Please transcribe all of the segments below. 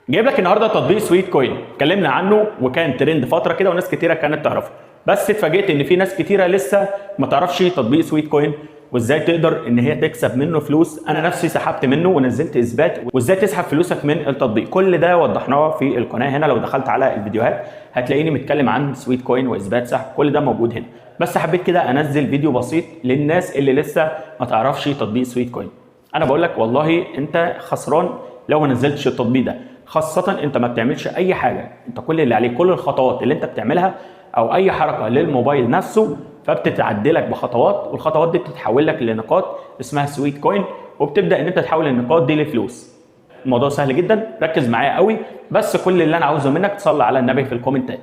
جايب لك النهارده تطبيق سويت كوين، اتكلمنا عنه وكان ترند فتره كده وناس كتيره كانت تعرفه، بس اتفاجئت ان في ناس كتيره لسه ما تعرفش تطبيق سويت كوين وازاي تقدر ان هي تكسب منه فلوس. انا نفسي سحبت منه ونزلت اثبات وازاي تسحب فلوسك من التطبيق. كل ده وضحناه في القناه هنا، لو دخلت على الفيديوهات هتلاقيني متكلم عن سويت كوين واثبات سحب، كل ده موجود هنا. بس حبيت كده انزل فيديو بسيط للناس اللي لسه ما تعرفش تطبيق سويت كوين. انا بقول لك والله انت خسران لو ما نزلتش التطبيق ده، خاصة انت ما بتعملش اي حاجة، انت كل اللي عليك كل الخطوات اللي انت بتعملها او اي حركة للموبايل نفسه فبتتعدلك بخطوات، والخطوات دي بتتحول لك لنقاط اسمها سويت كوين، وبتبدأ ان انت تحول النقاط دي لفلوس. الموضوع سهل جدا، ركز معايا قوي، بس كل اللي انا عاوزه منك تصلي على النبي في الكومنتات.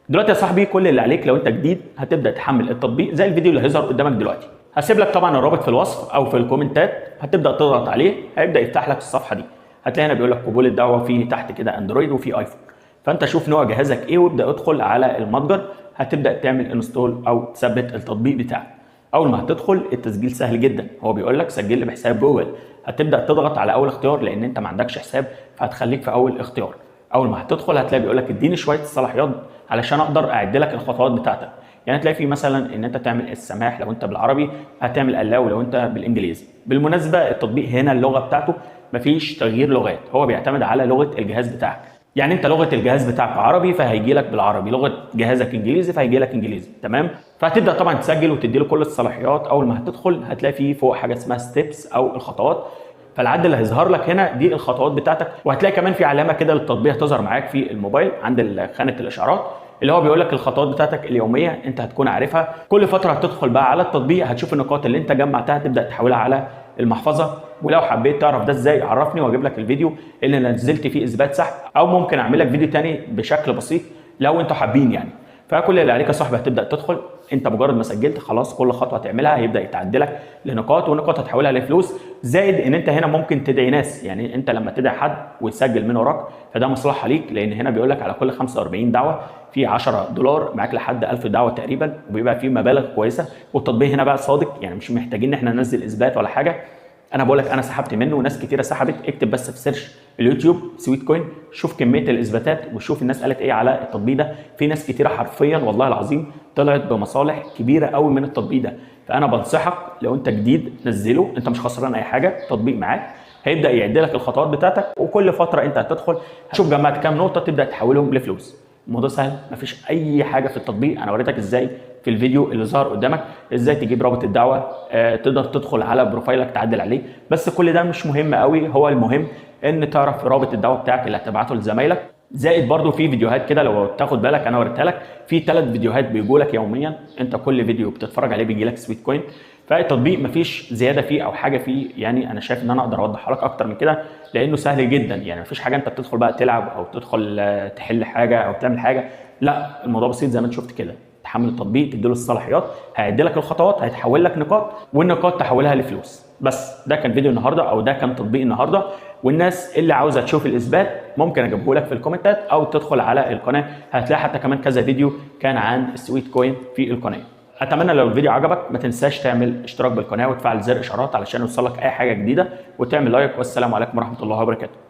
دلوقتي يا صاحبي كل اللي عليك لو انت جديد هتبدأ تحمل التطبيق زي الفيديو اللي هيظهر قدامك دلوقتي. هسيب لك طبعا الرابط في الوصف او في الكومنتات، هتبدأ تضغط عليه هيبدأ يفتح لك الصفحة دي. هتلاقي هنا بيقول لك قبول الدعوه، في تحت كده اندرويد وفي ايفون، فانت شوف نوع جهازك ايه وابدا ادخل على المتجر، هتبدا تعمل انستول او تثبت التطبيق بتاعك. اول ما هتدخل التسجيل سهل جدا، هو بيقول لك سجل لي بحساب جوجل، هتبدا تضغط على اول اختيار لان انت ما عندكش حساب فهتخليك في اول اختيار. اول ما هتدخل هتلاقي بيقول لك اديني شويه الصلاحيات علشان اقدر اعد لك الخطوات بتاعتك. يعني هتلاقي في مثلا ان انت تعمل السماح لو انت بالعربي، هتعمل الاو لو انت بالانجليزي. بالمناسبه التطبيق هنا اللغه بتاعته مفيش تغيير لغات، هو بيعتمد على لغه الجهاز بتاعك. يعني انت لغه الجهاز بتاعك عربي فهيجي لك بالعربي، لغه جهازك انجليزي فهيجي لك انجليزي، تمام؟ فهتبدا طبعا تسجل وتدي له كل الصلاحيات. اول ما هتدخل هتلاقي فيه فوق حاجه اسمها ستيبس او الخطوات، فالعد اللي هيظهر لك هنا دي الخطوات بتاعتك، وهتلاقي كمان في علامه كده للتطبيق هتظهر معاك في الموبايل عند خانه الاشعارات اللي هو بيقول لك الخطوات بتاعتك اليوميه انت هتكون عارفها. كل فتره هتدخل بقى على التطبيق هتشوف النقاط اللي انت جمعتها تبدا تحولها على المحفظه. ولو حبيت تعرف ده ازاي عرفني واجيب لك الفيديو اللي نزلت فيه اثبات سحب، او ممكن اعمل لك فيديو تاني بشكل بسيط لو انتوا حابين يعني. فكل اللي عليك يا صاحبي هتبدا تدخل، انت مجرد ما سجلت خلاص كل خطوه هتعملها هيبدا يتعدلك لنقاط، والنقاط هتحولها لفلوس. زائد ان انت هنا ممكن تدعي ناس، يعني انت لما تدعي حد ويسجل من وراك فده مصلحه ليك، لان هنا بيقول لك على كل 45 دعوه في $10 معاك لحد 1000 دعوه تقريبا، وبيبقى فيه مبالغ كويسه. والتطبيق هنا بقى صادق، يعني مش محتاجين ان احنا ننزل اثبات ولا حاجه. انا بقول لك انا سحبت منه وناس كتيره سحبت. اكتب بس في سيرش اليوتيوب سويت كوين، شوف كميه الاثباتات وشوف الناس قالت ايه على التطبيق ده. في ناس كتيره حرفيا والله العظيم طلعت بمصالح كبيره قوي من التطبيق ده. فانا بنصحك لو انت جديد نزله، انت مش خسران اي حاجه، التطبيق معاك هيبدا يعد لك الخطوات بتاعتك، وكل فتره انت هتدخل هتشوف جمعت كام نقطه تبدا تحولهم لفلوس. الموضوع سهل، مفيش اي حاجه في التطبيق. انا وريتك ازاي في الفيديو اللي ظهر قدامك ازاي تجيب رابط الدعوه، تقدر تدخل على بروفايلك تعدل عليه، بس كل ده مش مهم قوي. هو المهم ان تعرف رابط الدعوه بتاعك اللي هتبعته لزمايلك. زائد برضو في فيديوهات كده لو تاخد بالك انا وريتها لك، في 3 فيديوهات بيجوا لك يوميا، انت كل فيديو بتتفرج عليه بيجي لك سويت كوين. فالتطبيق مفيش زياده فيه او حاجه فيه، يعني انا شايف ان انا اقدر اوضحها لك اكتر من كده لانه سهل جدا. يعني مفيش حاجه انت بتدخل بقى تلعب او تدخل تحل حاجه او تعمل حاجه، لا الموضوع بسيط زي ما انت شفت كده. تحمل التطبيق تديله الصلاحيات هيعدي لك الخطوات، هيتحول لك نقاط والنقاط تحولها لفلوس. بس ده كان فيديو النهارده او ده كان تطبيق النهارده، والناس اللي عاوزه تشوف الاثبات ممكن اجيبه لك في الكومنتات او تدخل على القناه، هتلاقي حتى كمان كذا فيديو كان عن السويت كوين في القناه. اتمنى لو الفيديو عجبك ما تنساش تعمل اشتراك بالقناه وتفعل زر اشعارات علشان يوصلك اي حاجه جديده، وتعمل لايك. والسلام عليكم ورحمه الله وبركاته.